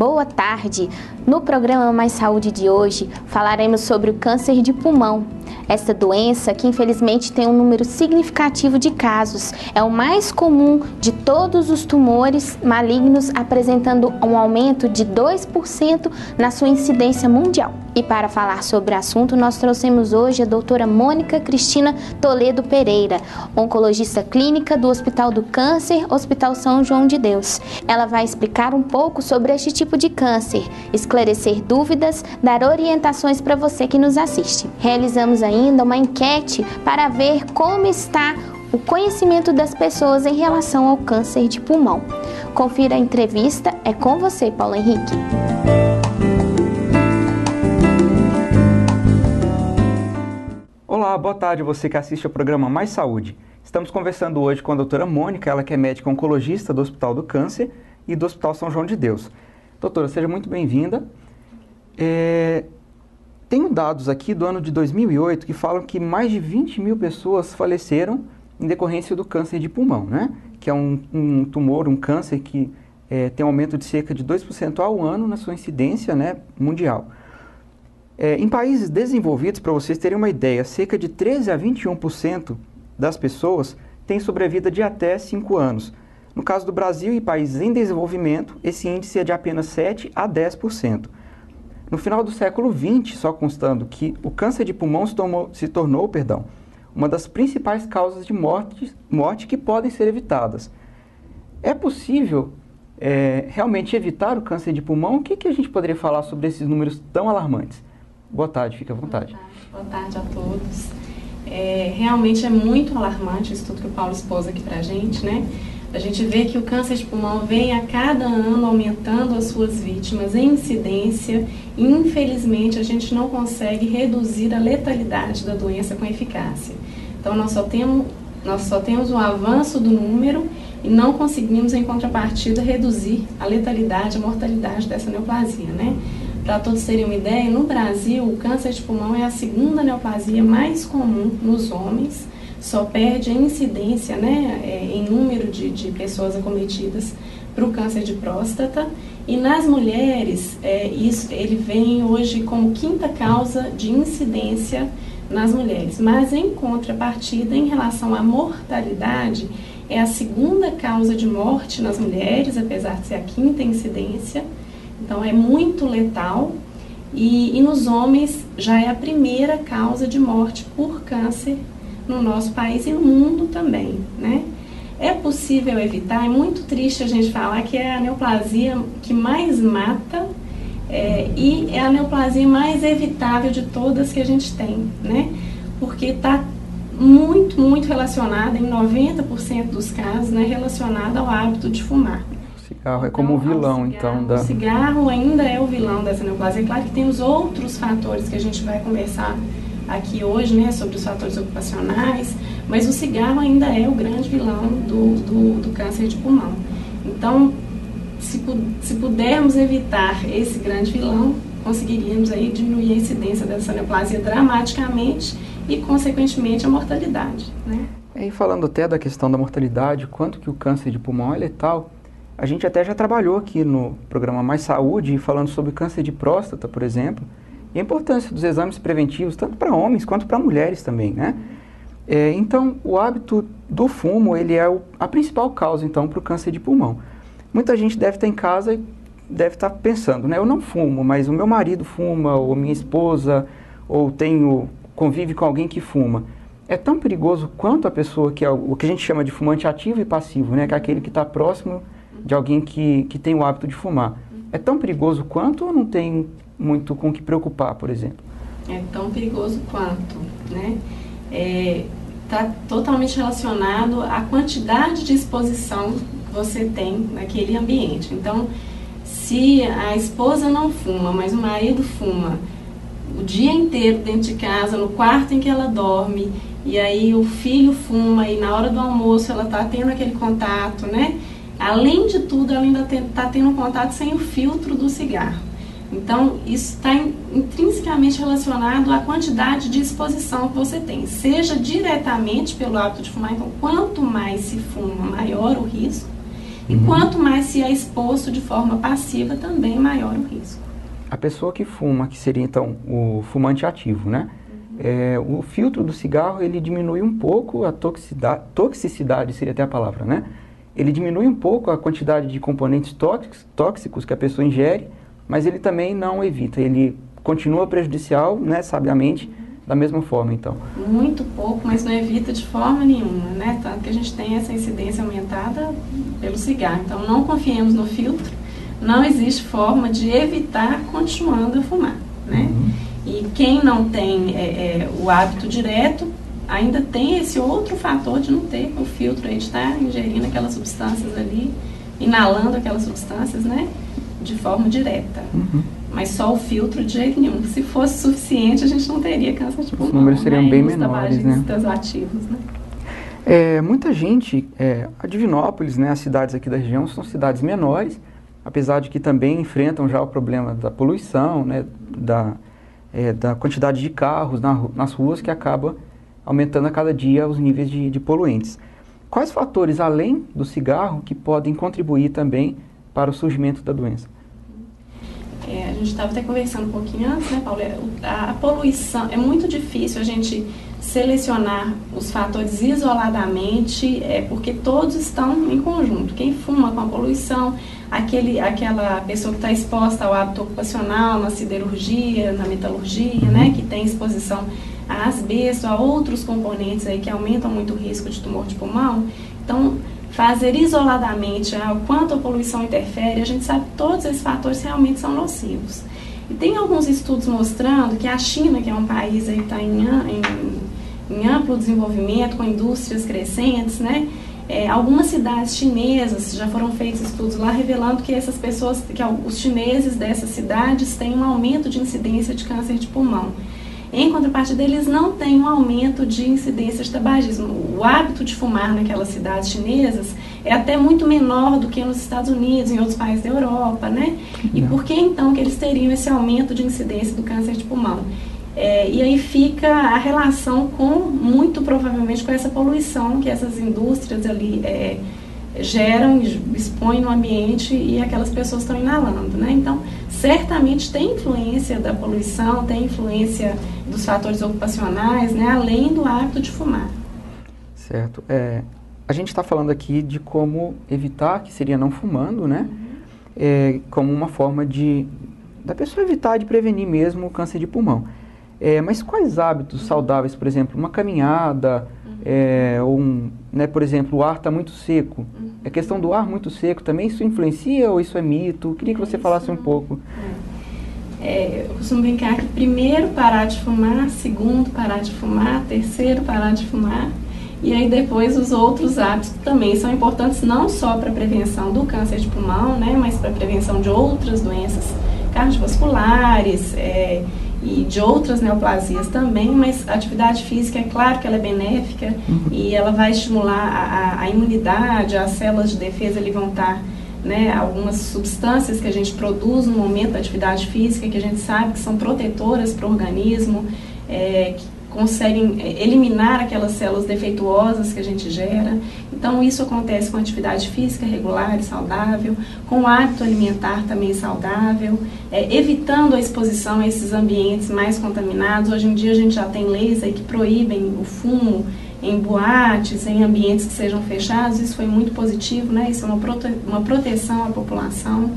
boa tarde. No programa Mais Saúde de hoje, falaremos sobre o câncer de pulmão. Esta doença, que infelizmente tem um número significativo de casos, é o mais comum de todos os tumores malignos, apresentando um aumento de 2% na sua incidência mundial. E para falar sobre o assunto, nós trouxemos hoje a doutora Mônica Cristina Toledo Pereira, oncologista clínica do Hospital do Câncer, Hospital São João de Deus. Ela vai explicar um pouco sobre este tipo de câncer, esclarecer dúvidas, dar orientações para você que nos assiste. Realizamos ainda uma enquete para ver como está o conhecimento das pessoas em relação ao câncer de pulmão. Confira a entrevista, é com você, Paulo Henrique. Olá, boa tarde você que assiste ao programa Mais Saúde. Estamos conversando hoje com a doutora Mônica, ela que é médica oncologista do Hospital do Câncer e do Hospital São João de Deus. Doutora, seja muito bem-vinda. Tenho dados aqui do ano de 2008 que falam que mais de 20 mil pessoas faleceram em decorrência do câncer de pulmão, né? Que é um tumor, um câncer que tem um aumento de cerca de 2% ao ano na sua incidência, né, mundial. Em países desenvolvidos, para vocês terem uma ideia, cerca de 13 a 21% das pessoas têm sobrevida de até 5 anos. No caso do Brasil e países em desenvolvimento, esse índice é de apenas 7 a 10%. No final do século XX, só constando que o câncer de pulmão se tornou uma das principais causas de morte que podem ser evitadas. É possível realmente evitar o câncer de pulmão? O que a gente poderia falar sobre esses números tão alarmantes? Boa tarde, fique à vontade. Boa tarde a todos. Realmente é muito alarmante isso tudo que o Paulo expôs aqui pra gente, né? A gente vê que o câncer de pulmão vem a cada ano aumentando as suas vítimas em incidência e, infelizmente, a gente não consegue reduzir a letalidade da doença com eficácia. Então, nós só temos o avanço do número e não conseguimos, em contrapartida, reduzir a letalidade, a mortalidade dessa neoplasia, né? Para todos terem uma ideia, no Brasil, o câncer de pulmão é a segunda neoplasia mais comum nos homens, só perde a incidência, né, em número de pessoas acometidas para o câncer de próstata. E nas mulheres, ele vem hoje como quinta causa de incidência nas mulheres. Mas, em contrapartida, em relação à mortalidade, é a segunda causa de morte nas mulheres, apesar de ser a quinta incidência. Então, é muito letal. E nos homens, já é a primeira causa de morte por câncer no nosso país e no mundo também, né? É possível evitar, é muito triste a gente falar que é a neoplasia que mais mata e é a neoplasia mais evitável de todas que a gente tem, né? Porque está muito, muito relacionada, em 90% dos casos, né, relacionada ao hábito de fumar. O cigarro é como o vilão, então. O cigarro ainda é o vilão dessa neoplasia. É claro que tem os outros fatores que a gente vai conversar aqui hoje, né, sobre os fatores ocupacionais, mas o cigarro ainda é o grande vilão do câncer de pulmão. Então, se pudermos evitar esse grande vilão, conseguiríamos aí diminuir a incidência dessa neoplasia dramaticamente e, consequentemente, a mortalidade, né? E falando até da questão da mortalidade, quanto que o câncer de pulmão é letal, a gente até já trabalhou aqui no programa Mais Saúde, falando sobre câncer de próstata, por exemplo, e a importância dos exames preventivos, tanto para homens quanto para mulheres também, né? Então, o hábito do fumo, ele é a principal causa, então, para o câncer de pulmão. Muita gente deve estar em casa e deve estar pensando, né? Eu não fumo, mas o meu marido fuma, ou minha esposa, ou convive com alguém que fuma. É tão perigoso quanto a pessoa que é o que a gente chama de fumante ativo e passivo, né? Que é aquele que está próximo de alguém que tem o hábito de fumar. É tão perigoso quanto ou não tem muito com o que preocupar, por exemplo? É tão perigoso quanto, né? Está totalmente relacionado à quantidade de exposição que você tem naquele ambiente. Então, se a esposa não fuma, mas o marido fuma o dia inteiro dentro de casa, no quarto em que ela dorme, e aí o filho fuma e na hora do almoço ela está tendo aquele contato, né? Além de tudo, ela ainda está tendo um contato sem o filtro do cigarro. Então, isso está intrinsecamente relacionado à quantidade de exposição que você tem, seja diretamente pelo hábito de fumar. Então, quanto mais se fuma, maior o risco, E quanto mais se é exposto de forma passiva, também maior o risco. A pessoa que fuma, que seria então o fumante ativo, né? O filtro do cigarro, ele diminui um pouco a toxicidade seria até a palavra, né? Ele diminui um pouco a quantidade de componentes tóxicos que a pessoa ingere, mas ele também não evita, ele continua prejudicial, né, sabiamente, da mesma forma, então. Muito pouco, mas não evita de forma nenhuma, né? Tanto que a gente tem essa incidência aumentada pelo cigarro. Então, não confiemos no filtro, não existe forma de evitar continuando a fumar, né? E quem não tem o hábito direto, ainda tem esse outro fator de não ter o filtro aí, de estar ingerindo aquelas substâncias ali, inalando aquelas substâncias, né? De forma direta. Mas só o filtro de jeito nenhum. Se fosse suficiente, a gente não teria câncer de pulmão. Os números seriam bem menores, né? Tabagistas ativos, né? Muita gente, a Divinópolis, né, as cidades aqui da região são cidades menores, apesar de que também enfrentam já o problema da poluição, né, da quantidade de carros nas ruas, que acaba aumentando a cada dia os níveis de poluentes. Quais fatores, além do cigarro, que podem contribuir também para o surgimento da doença? A gente estava até conversando um pouquinho antes, né, Paulo? A poluição, é muito difícil a gente selecionar os fatores isoladamente, porque todos estão em conjunto. Quem fuma com a poluição, aquela pessoa que está exposta ao hábito ocupacional, na siderurgia, na metalurgia, né, que tem exposição a asbesto, a outros componentes aí que aumentam muito o risco de tumor de pulmão. Então, fazer isoladamente o quanto a poluição interfere, a gente sabe que todos esses fatores realmente são nocivos. E tem alguns estudos mostrando que a China, que é um país aí que está em amplo desenvolvimento, com indústrias crescentes, né? Algumas cidades chinesas, já foram feitos estudos lá revelando que essas pessoas, que os chineses dessas cidades têm um aumento de incidência de câncer de pulmão. Em contrapartida, eles não têm um aumento de incidência de tabagismo. O hábito de fumar naquelas cidades chinesas é até muito menor do que nos Estados Unidos, em outros países da Europa, né? E por que então que eles teriam esse aumento de incidência do câncer de pulmão? E aí fica a relação muito provavelmente com essa poluição que essas indústrias ali geram, expõem no ambiente e aquelas pessoas estão inalando, né? Então, certamente tem influência da poluição, tem influência dos fatores ocupacionais, né? Além do hábito de fumar. Certo. A gente está falando aqui de como evitar, que seria não fumando, né? Como uma forma da pessoa evitar de prevenir mesmo o câncer de pulmão. Mas quais hábitos saudáveis, por exemplo, uma caminhada, né, por exemplo, o ar está muito seco. A questão do ar muito seco também, isso influencia ou isso é mito? Queria que você falasse um pouco. Eu costumo brincar que primeiro parar de fumar, segundo parar de fumar, terceiro parar de fumar, e aí depois os outros hábitos que também são importantes não só para a prevenção do câncer de pulmão, né, mas para a prevenção de outras doenças cardiovasculares, e de outras neoplasias também, mas a atividade física, é claro que ela é benéfica e ela vai estimular a imunidade, as células de defesa ali vão estar, né, algumas substâncias que a gente produz no momento da atividade física, que a gente sabe que são protetoras para o organismo, que conseguem eliminar aquelas células defeituosas que a gente gera. Então, isso acontece com atividade física regular e saudável, com o hábito alimentar também saudável, evitando a exposição a esses ambientes mais contaminados. Hoje em dia, a gente já tem leis aí que proíbem o fumo em boates, em ambientes que sejam fechados. Isso foi muito positivo, né? Isso é uma proteção à população.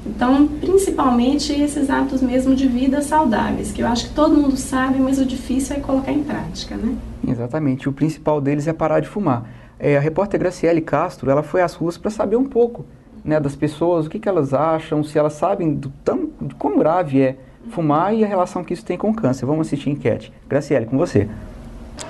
Então, principalmente esses hábitos mesmo de vida saudáveis, que eu acho que todo mundo sabe, mas o difícil é colocar em prática, né? Exatamente. O principal deles é parar de fumar. A repórter Graciele Castro, ela foi às ruas para saber um pouco, né, das pessoas, o que elas acham, se elas sabem de quão grave é fumar e a relação que isso tem com o câncer. Vamos assistir a enquete. Graciele, com você.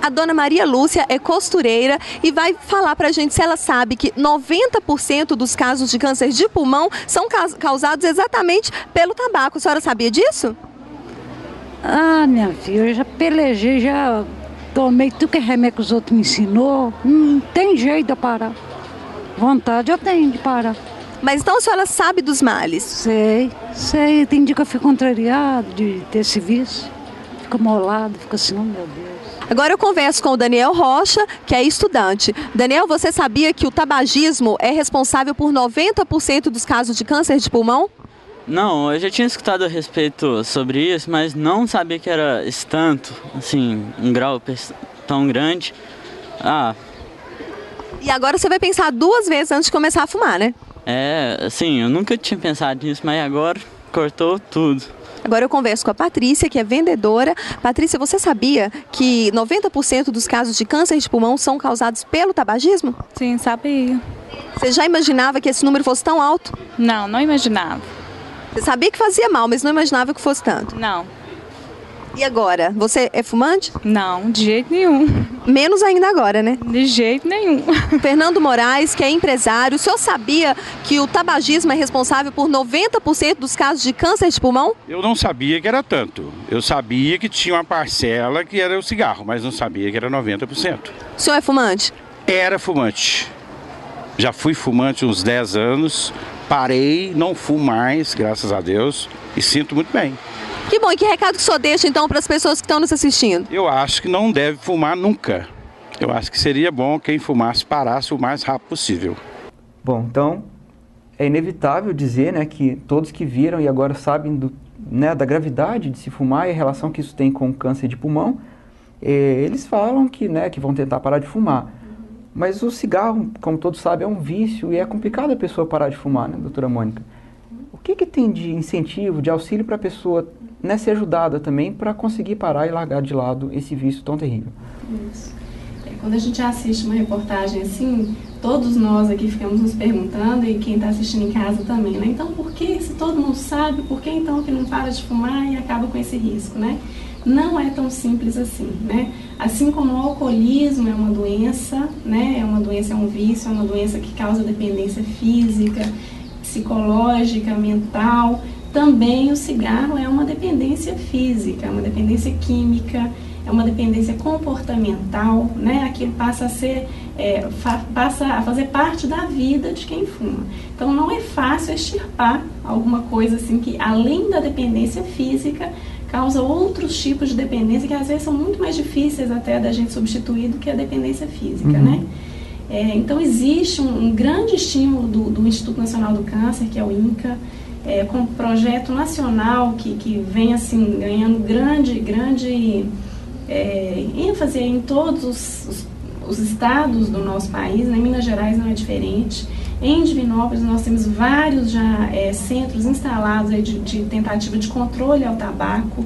A dona Maria Lúcia é costureira e vai falar pra gente se ela sabe que 90% dos casos de câncer de pulmão são causados exatamente pelo tabaco. A senhora sabia disso? Ah, minha filha, eu já pelejei, já tomei tudo que é remédio que os outros me ensinou. Não tem jeito de eu parar. Vontade eu tenho de parar. Mas então a senhora sabe dos males? Sei. Tem dia que eu fico contrariado de ter esse vício. Fico molado, fico assim, oh meu Deus. Agora eu converso com o Daniel Rocha, que é estudante. Daniel, você sabia que o tabagismo é responsável por 90% dos casos de câncer de pulmão? Não, eu já tinha escutado a respeito sobre isso, mas não sabia que era esse tanto, assim, um grau tão grande. E agora você vai pensar 2 vezes antes de começar a fumar, né? Assim, eu nunca tinha pensado nisso, mas agora cortou tudo. Agora eu converso com a Patrícia, que é vendedora. Patrícia, você sabia que 90% dos casos de câncer de pulmão são causados pelo tabagismo? Sim, sabia. Você já imaginava que esse número fosse tão alto? Não, não imaginava. Você sabia que fazia mal, mas não imaginava que fosse tanto. Não. E agora? Você é fumante? Não, de jeito nenhum. Menos ainda agora, né? De jeito nenhum. Fernando Moraes, que é empresário, o senhor sabia que o tabagismo é responsável por 90% dos casos de câncer de pulmão? Eu não sabia que era tanto. Eu sabia que tinha uma parcela que era o cigarro, mas não sabia que era 90%. O senhor é fumante? Era fumante. Já fui fumante uns 10 anos, parei, não fumo mais, graças a Deus, e sinto muito bem. Que bom, e que recado que o senhor deixa então para as pessoas que estão nos assistindo? Eu acho que não deve fumar nunca. Eu acho que seria bom quem fumasse parasse o mais rápido possível. Bom, então é inevitável dizer, né, que todos que viram e agora sabem da gravidade de se fumar e a relação que isso tem com o câncer de pulmão, eles falam que vão tentar parar de fumar. Mas o cigarro, como todos sabem, é um vício e é complicado a pessoa parar de fumar, né, doutora Mônica? O que tem de incentivo, de auxílio para a pessoa ser ajudada também para conseguir parar e largar de lado esse vício tão terrível? Isso. Quando a gente assiste uma reportagem assim, todos nós aqui ficamos nos perguntando, e quem está assistindo em casa também, né? Então, por que, se todo mundo sabe, por que então que não para de fumar e acaba com esse risco, né? Não é tão simples assim, né? Assim como o alcoolismo é uma doença, né? É uma doença, é um vício, é uma doença que causa dependência física, psicológica, mental. Também o cigarro é uma dependência física, é uma dependência química, é uma dependência comportamental, né? Aquilo passa a ser, passa a fazer parte da vida de quem fuma. Então não é fácil extirpar alguma coisa assim que, além da dependência física, causa outros tipos de dependência que às vezes são muito mais difíceis até da gente substituir do que a dependência física, né? Então existe um grande estímulo do Instituto Nacional do Câncer, que é o INCA, com um projeto nacional que vem assim, ganhando grande ênfase em todos os estados do nosso país, né? Em Minas Gerais não é diferente. Em Divinópolis nós temos vários já centros instalados aí de tentativa de controle ao tabaco.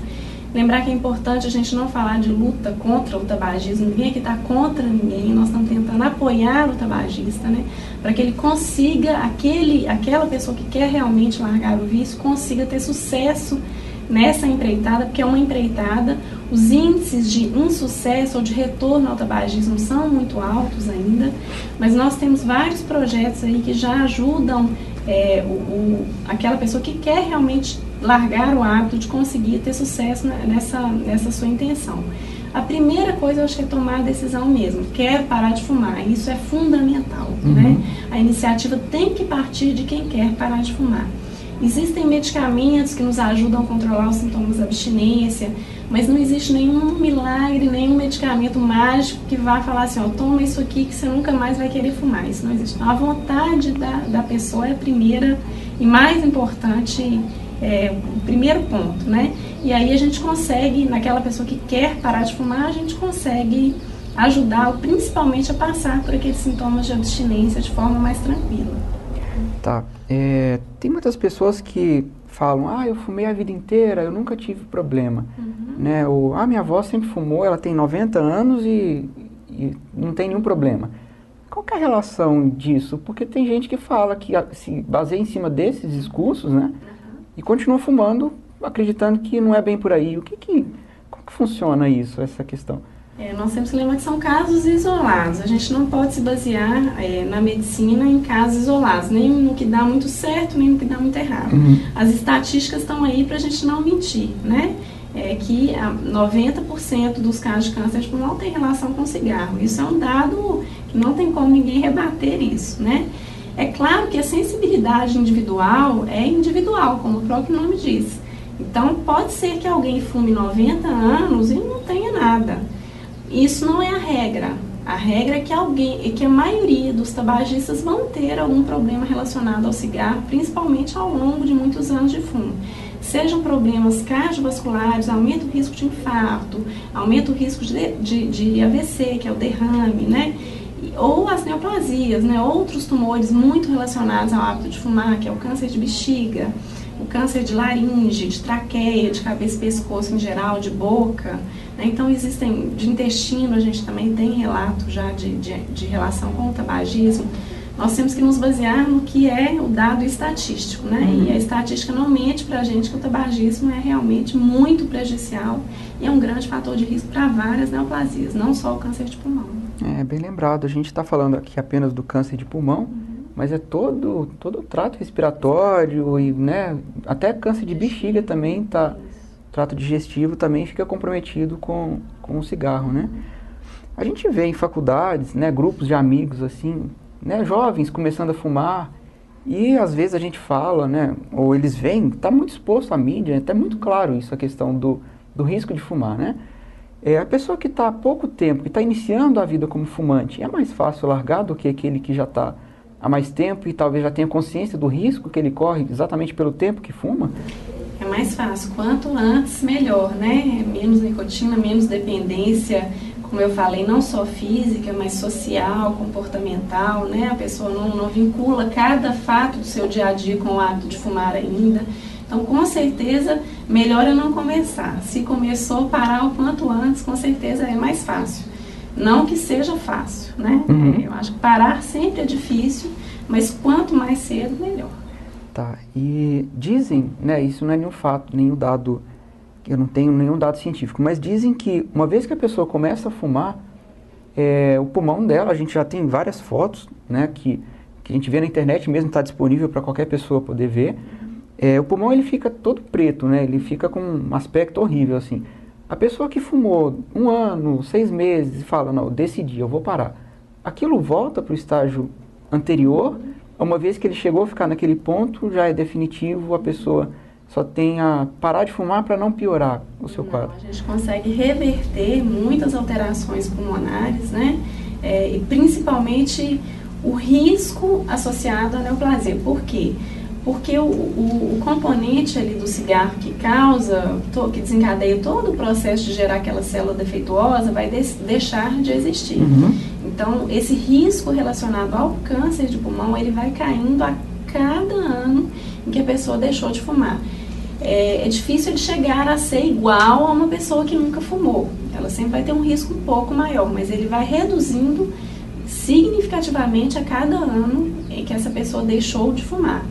Lembrar que é importante a gente não falar de luta contra o tabagismo, ninguém aqui está contra ninguém, nós estamos tentando apoiar o tabagista, né, para que ele consiga, aquela pessoa que quer realmente largar o vício, consiga ter sucesso nessa empreitada, porque é uma empreitada, os índices de insucesso ou de retorno ao tabagismo são muito altos ainda, mas nós temos vários projetos aí que já ajudam aquela pessoa que quer realmente largar o hábito de conseguir ter sucesso nessa sua intenção. A primeira coisa, eu acho que é tomar a decisão mesmo. Quero parar de fumar. Isso é fundamental, né? A iniciativa tem que partir de quem quer parar de fumar. Existem medicamentos que nos ajudam a controlar os sintomas da abstinência, mas não existe nenhum milagre, nenhum medicamento mágico que vá falar assim, ó, toma isso aqui que você nunca mais vai querer fumar. Isso não existe. Então, a vontade da pessoa é a primeira e mais importante, o primeiro ponto, né? E aí a gente consegue, naquela pessoa que quer parar de fumar, a gente consegue ajudá-lo principalmente a passar por aqueles sintomas de abstinência de forma mais tranquila. Tá. Tem muitas pessoas que falam, eu fumei a vida inteira, eu nunca tive problema. Né? Ou, minha avó sempre fumou, ela tem 90 anos e não tem nenhum problema. Qual que é a relação disso? Porque tem gente que fala que se baseia em cima desses discursos, né? E continua fumando, acreditando que não é bem por aí. Como que funciona isso, essa questão? Nós temos que lembrar que são casos isolados. A gente não pode se basear na medicina em casos isolados, nem no que dá muito certo, nem no que dá muito errado. As estatísticas estão aí para a gente não mentir, né? Que 90% dos casos de câncer de pulmão tem relação com cigarro. Isso é um dado que não tem como ninguém rebater isso, né? É claro que a sensibilidade individual é individual, como o próprio nome diz. Então, pode ser que alguém fume 90 anos e não tenha nada. Isso não é a regra. A regra é que a maioria dos tabagistas vão ter algum problema relacionado ao cigarro, principalmente ao longo de muitos anos de fumo. Sejam problemas cardiovasculares, aumenta o risco de infarto, aumenta o risco de AVC, que é o derrame, né? Ou as neoplasias, né? Outros tumores muito relacionados ao hábito de fumar, que é o câncer de bexiga, o câncer de laringe, de traqueia, de cabeça e pescoço em geral, de boca. Né? Então, existem, de intestino, a gente também tem relato já de relação com o tabagismo. Nós temos que nos basear no que é o dado estatístico, né? E a estatística não mente para a gente que o tabagismo é realmente muito prejudicial e é um grande fator de risco para várias neoplasias, não só o câncer de pulmão. É, bem lembrado. A gente está falando aqui apenas do câncer de pulmão, mas é todo o trato respiratório e, né, até câncer de bexiga também tá, trato digestivo também fica comprometido com o cigarro, né? A gente vê em faculdades, né, grupos de amigos assim, né, jovens começando a fumar e às vezes a gente fala, né, ou eles veem, está muito exposto à mídia, até muito claro isso, a questão do risco de fumar, né? A pessoa que está há pouco tempo, que está iniciando a vida como fumante, é mais fácil largar do que aquele que já está há mais tempo e talvez já tenha consciência do risco que ele corre exatamente pelo tempo que fuma? É mais fácil. Quanto antes, melhor, né? Menos nicotina, menos dependência, como eu falei, não só física, mas social, comportamental, né? A pessoa não vincula cada fato do seu dia a dia com o hábito de fumar ainda. Então, com certeza, melhor é não começar. Se começou, parar o quanto antes, com certeza é mais fácil. Não que seja fácil, né? Eu acho que parar sempre é difícil, mas quanto mais cedo, melhor. Tá, e dizem, né, isso não é nenhum fato, nenhum dado, eu não tenho nenhum dado científico, mas dizem que uma vez que a pessoa começa a fumar, o pulmão dela, a gente já tem várias fotos, né, que a gente vê na internet mesmo, está disponível para qualquer pessoa poder ver. O pulmão ele fica todo preto, né, ele fica com um aspecto horrível, assim. A pessoa que fumou 1 ano, 6 meses e fala, não, decidi, eu vou parar. Aquilo volta para o estágio anterior, uma vez que ele chegou a ficar naquele ponto, já é definitivo, a pessoa só tem a parar de fumar para não piorar o seu quadro. A gente consegue reverter muitas alterações pulmonares, né? E principalmente o risco associado à neoplasia. Por quê? Porque o componente ali do cigarro que causa, que desencadeia todo o processo de gerar aquela célula defeituosa vai deixar de existir. Então, esse risco relacionado ao câncer de pulmão, ele vai caindo a cada ano em que a pessoa deixou de fumar. É difícil de chegar a ser igual a uma pessoa que nunca fumou. Ela sempre vai ter um risco um pouco maior, mas ele vai reduzindo significativamente a cada ano em que essa pessoa deixou de fumar.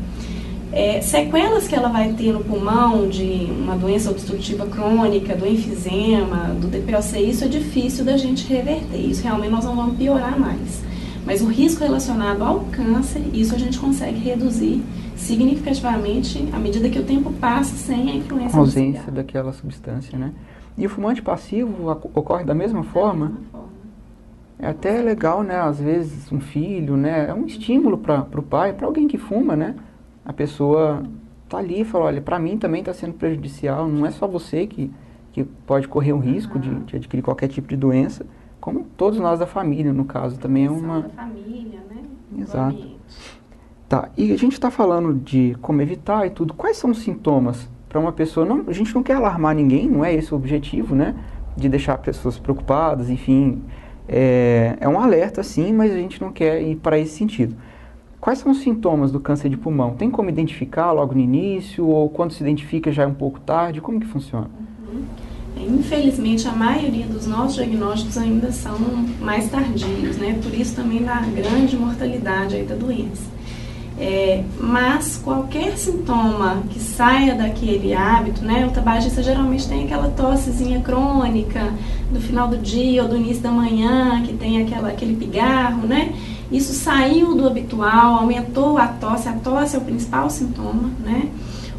Sequelas que ela vai ter no pulmão de uma doença obstrutiva crônica, do enfisema, do DPOC, isso é difícil da gente reverter, isso realmente nós não vamos piorar mais. Mas o risco relacionado ao câncer, isso a gente consegue reduzir significativamente à medida que o tempo passa sem a influência a ausência daquela substância, né? E o fumante passivo ocorre da mesma forma? É até legal, né? Às vezes um filho, né? É um estímulo para o pai, para alguém que fuma, né? A pessoa tá ali e fala, olha, para mim também está sendo prejudicial, não é só você que pode correr o risco de adquirir qualquer tipo de doença, como todos nós da família, no caso, também é uma... da família, né? Exato. Tá, e a gente está falando de como evitar e tudo, quais são os sintomas para uma pessoa, a gente não quer alarmar ninguém, não é esse o objetivo, né, de deixar pessoas preocupadas, enfim, é um alerta sim, mas a gente não quer ir para esse sentido. Quais são os sintomas do câncer de pulmão? Tem como identificar logo no início ou quando se identifica já é um pouco tarde? Como que funciona? Infelizmente, a maioria dos nossos diagnósticos ainda são mais tardios, né? Por isso também da grande mortalidade aí da doença. Mas qualquer sintoma que saia daquele hábito, né? O tabagista geralmente tem aquela tossezinha crônica do final do dia ou do início da manhã, que tem aquele pigarro, né? Isso saiu do habitual, aumentou a tosse é o principal sintoma, né?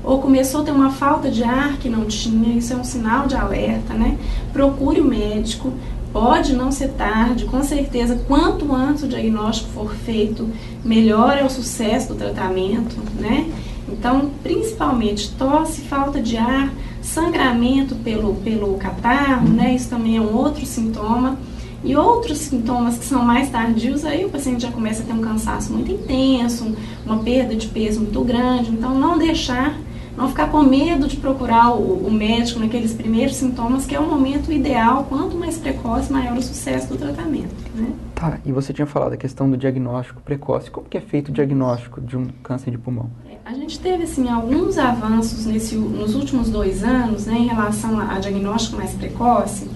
Ou começou a ter uma falta de ar que não tinha, isso é um sinal de alerta, né? Procure o médico, pode não ser tarde, com certeza, quanto antes o diagnóstico for feito, melhor é o sucesso do tratamento, né? Então, principalmente tosse, falta de ar, sangramento pelo catarro, né? Isso também é um outro sintoma. E outros sintomas que são mais tardios, aí o paciente já começa a ter um cansaço muito intenso, uma perda de peso muito grande. Então, não ficar com medo de procurar o médico naqueles primeiros sintomas, que é o momento ideal. Quanto mais precoce, maior o sucesso do tratamento, né? Tá, e você tinha falado a questão do diagnóstico precoce. Como que é feito o diagnóstico de um câncer de pulmão? A gente teve, assim, alguns avanços nos últimos 2 anos, né, em relação a diagnóstico mais precoce.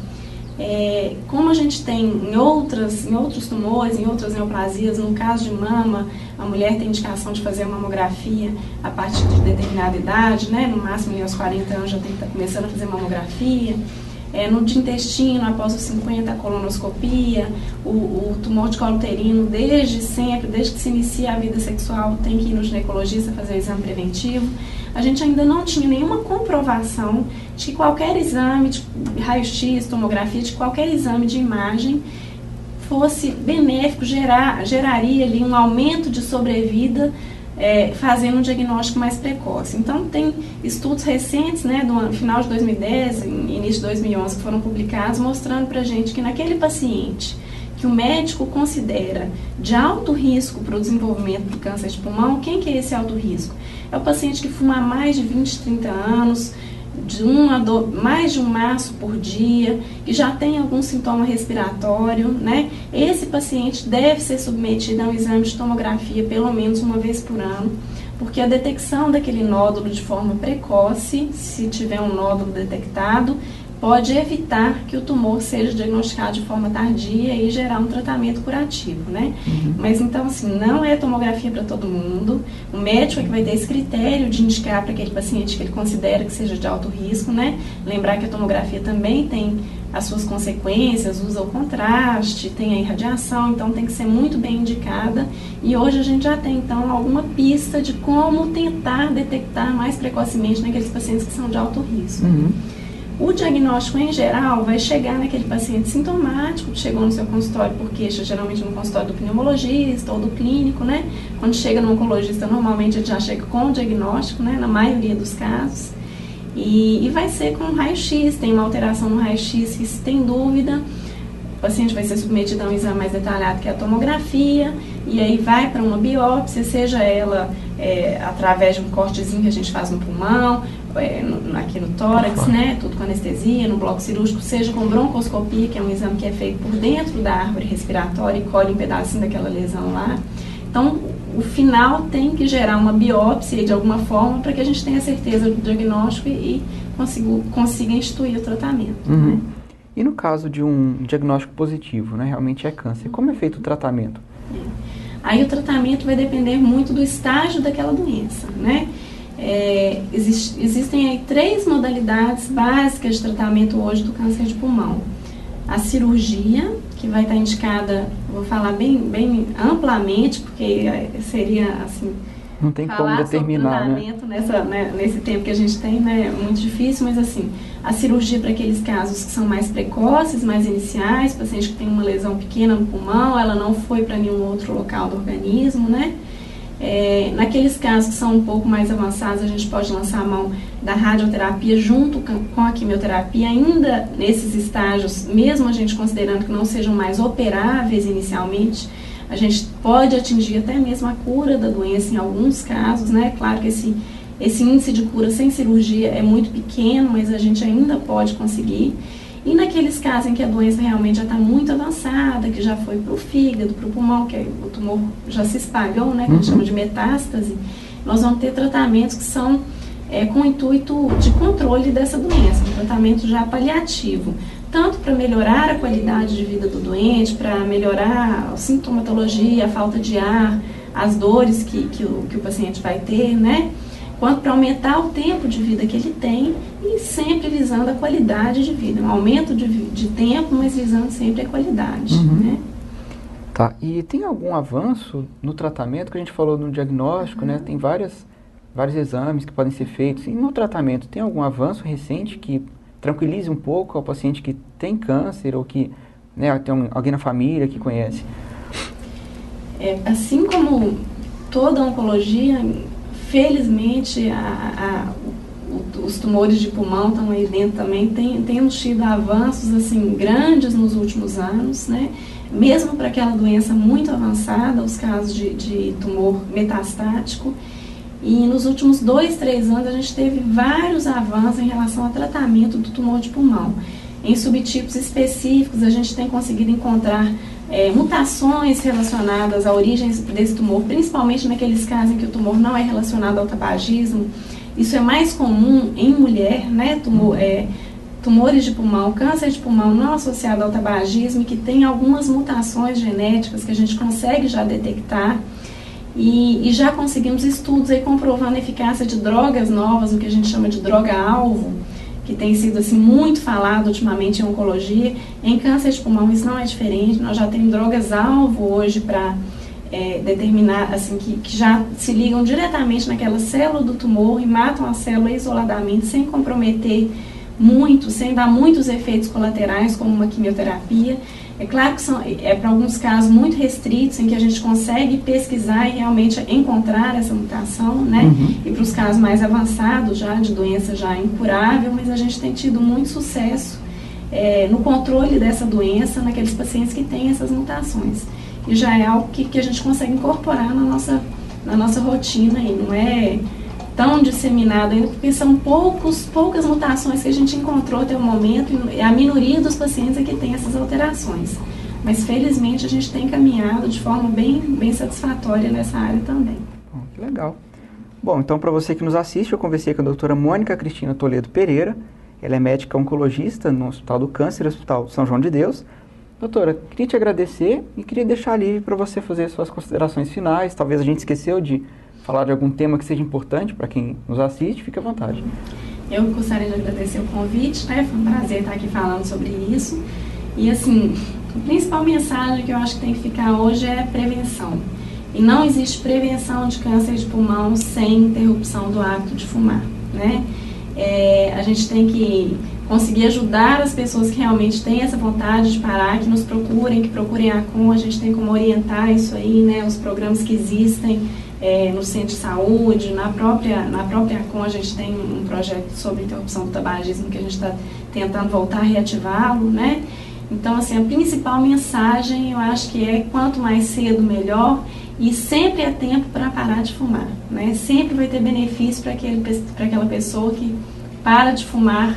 Como a gente tem em outros tumores, em outras neoplasias, no caso de mama, a mulher tem indicação de fazer a mamografia a partir de determinada idade, né? No máximo aos 40 anos já tem que estar começando a fazer mamografia. No de intestino, após os 50, a colonoscopia, o tumor de colo uterino, desde sempre, desde que se inicia a vida sexual, tem que ir no ginecologista fazer o exame preventivo. A gente ainda não tinha nenhuma comprovação de que qualquer exame de raio-x, tomografia, de qualquer exame de imagem fosse benéfico, geraria ali um aumento de sobrevida, fazendo um diagnóstico mais precoce. Então, tem estudos recentes, né, do final de 2010, início de 2011, que foram publicados, mostrando pra gente que naquele paciente que o médico considera de alto risco para o desenvolvimento do câncer de pulmão, quem que é esse alto risco? É o paciente que fuma há mais de 20, 30 anos, mais de um maço por dia, que já tem algum sintoma respiratório, né? Esse paciente deve ser submetido a um exame de tomografia pelo menos uma vez por ano, porque a detecção daquele nódulo de forma precoce, se tiver um nódulo detectado, pode evitar que o tumor seja diagnosticado de forma tardia e gerar um tratamento curativo, né? Mas então, assim, não é tomografia para todo mundo. O médico é que vai ter esse critério de indicar para aquele paciente que ele considera que seja de alto risco, né? Lembrar que a tomografia também tem as suas consequências, usa o contraste, tem a irradiação, então tem que ser muito bem indicada. E hoje a gente já tem, então, alguma pista de como tentar detectar mais precocemente naqueles pacientes que são de alto risco. O diagnóstico, em geral, vai chegar naquele paciente sintomático, que chegou no seu consultório por queixa, geralmente no consultório do pneumologista ou do clínico, né? Quando chega no oncologista, normalmente ele já chega com o diagnóstico, né? Na maioria dos casos. E vai ser com raio-x, tem uma alteração no raio-x que, se tem dúvida, o paciente vai ser submetido a um exame mais detalhado, que é a tomografia, e aí vai para uma biópsia, seja ela através de um cortezinho que a gente faz no pulmão, aqui no tórax, né, tudo com anestesia, no bloco cirúrgico, seja com broncoscopia, que é um exame que é feito por dentro da árvore respiratória e colhe um pedacinho daquela lesão lá. Então, o final tem que gerar uma biópsia de alguma forma para que a gente tenha certeza do diagnóstico e consiga instituir o tratamento. Né? E no caso de um diagnóstico positivo, né, realmente é câncer, como é feito o tratamento? Aí o tratamento vai depender muito do estágio daquela doença, né? Existem aí 3 modalidades básicas de tratamento hoje do câncer de pulmão. A cirurgia, que vai estar indicada, vou falar bem amplamente, porque seria assim... Não tem como determinar, né? Nesse tempo que a gente tem, né, é muito difícil, mas assim, a cirurgia para aqueles casos que são mais precoces, mais iniciais, paciente que tem uma lesão pequena no pulmão, ela não foi para nenhum outro local do organismo, né? Naqueles casos que são um pouco mais avançados, a gente pode lançar a mão da radioterapia junto com a quimioterapia, ainda nesses estágios, mesmo a gente considerando que não sejam mais operáveis inicialmente, a gente pode atingir até mesmo a cura da doença em alguns casos, né? Claro que esse índice de cura sem cirurgia é muito pequeno, mas a gente ainda pode conseguir. E naqueles casos em que a doença realmente já está muito avançada, que já foi para o fígado, para o pulmão, que o tumor já se espalhou, né? Que a gente chama de metástase, nós vamos ter tratamentos que são com o intuito de controle dessa doença, um tratamento já paliativo. Tanto para melhorar a qualidade de vida do doente, para melhorar a sintomatologia, a falta de ar, as dores que o paciente vai ter, né? Quanto para aumentar o tempo de vida que ele tem e sempre visando a qualidade de vida. Um aumento de tempo, mas visando sempre a qualidade, né? Tá, e tem algum avanço no tratamento, que a gente falou no diagnóstico, né? Tem vários exames que podem ser feitos. E no tratamento, tem algum avanço recente que tranquilize um pouco ao paciente que tem câncer ou que, né, tem alguém na família que conhece? Assim como toda oncologia, felizmente o os tumores de pulmão estão aí dentro também, temos tido avanços assim, grandes nos últimos anos, né? Mesmo para aquela doença muito avançada, os casos de tumor metastático. E nos últimos 2, 3 anos a gente teve vários avanços em relação ao tratamento do tumor de pulmão. Em subtipos específicos a gente tem conseguido encontrar mutações relacionadas à origem desse tumor, principalmente naqueles casos em que o tumor não é relacionado ao tabagismo. Isso é mais comum em mulher, né? Tumores de pulmão, câncer de pulmão não associado ao tabagismo, que tem algumas mutações genéticas que a gente consegue já detectar. E já conseguimos estudos aí comprovando a eficácia de drogas novas, o que a gente chama de droga-alvo, que tem sido assim, muito falado ultimamente em oncologia. Em câncer de pulmão isso não é diferente, nós já temos drogas-alvo hoje para determinar, assim, que já se ligam diretamente naquela célula do tumor e matam a célula isoladamente, sem comprometer muito, sem dar muitos efeitos colaterais, como uma quimioterapia. É claro que para alguns casos muito restritos, em que a gente consegue pesquisar e realmente encontrar essa mutação, né? E para os casos mais avançados, já de doença já incurável, mas a gente tem tido muito sucesso no controle dessa doença naqueles pacientes que têm essas mutações. E já é algo que a gente consegue incorporar na nossa rotina, e não é tão disseminado ainda, porque são poucas mutações que a gente encontrou até o momento, e a minoria dos pacientes é que tem essas alterações. Mas felizmente a gente tem caminhado de forma bem satisfatória nessa área também. Que legal. Bom, então para você que nos assiste, eu conversei com a doutora Mônica Cristina Toledo Pereira. Ela é médica oncologista no Hospital do Câncer, Hospital São João de Deus. Doutora, queria te agradecer e queria deixar livre para você fazer suas considerações finais. Talvez a gente esqueceu de falar de algum tema que seja importante para quem nos assiste, fique à vontade. Eu gostaria de agradecer o convite, né? Foi um prazer estar aqui falando sobre isso. E assim, a principal mensagem que eu acho que tem que ficar hoje é prevenção. E não existe prevenção de câncer de pulmão sem interrupção do hábito de fumar, né? A gente tem que conseguir ajudar as pessoas que realmente têm essa vontade de parar, que nos procurem, que procurem a ACOM. A gente tem como orientar isso aí, né? Os programas que existem no centro de saúde, na própria ACOM a gente tem um projeto sobre interrupção do tabagismo que a gente está tentando voltar a reativá-lo, né? Então, assim, a principal mensagem eu acho que é quanto mais cedo melhor, e sempre é tempo para parar de fumar, né? Sempre vai ter benefício para aquela pessoa que para de fumar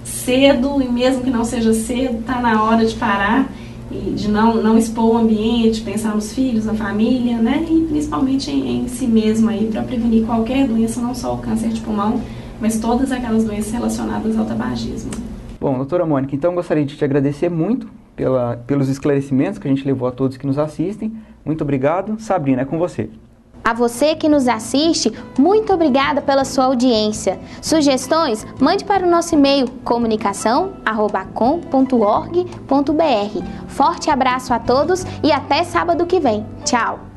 cedo, e mesmo que não seja cedo, está na hora de parar e de não expor o ambiente, pensar nos filhos, na família, né? E principalmente em si mesmo aí, para prevenir qualquer doença, não só o câncer de pulmão, mas todas aquelas doenças relacionadas ao tabagismo. Bom, doutora Mônica, então gostaria de te agradecer muito pelos esclarecimentos que a gente levou a todos que nos assistem. Muito obrigado. Sabrina, é com você. A você que nos assiste, muito obrigada pela sua audiência. Sugestões? Mande para o nosso e-mail comunicação@acom.org.br. Forte abraço a todos e até sábado que vem. Tchau!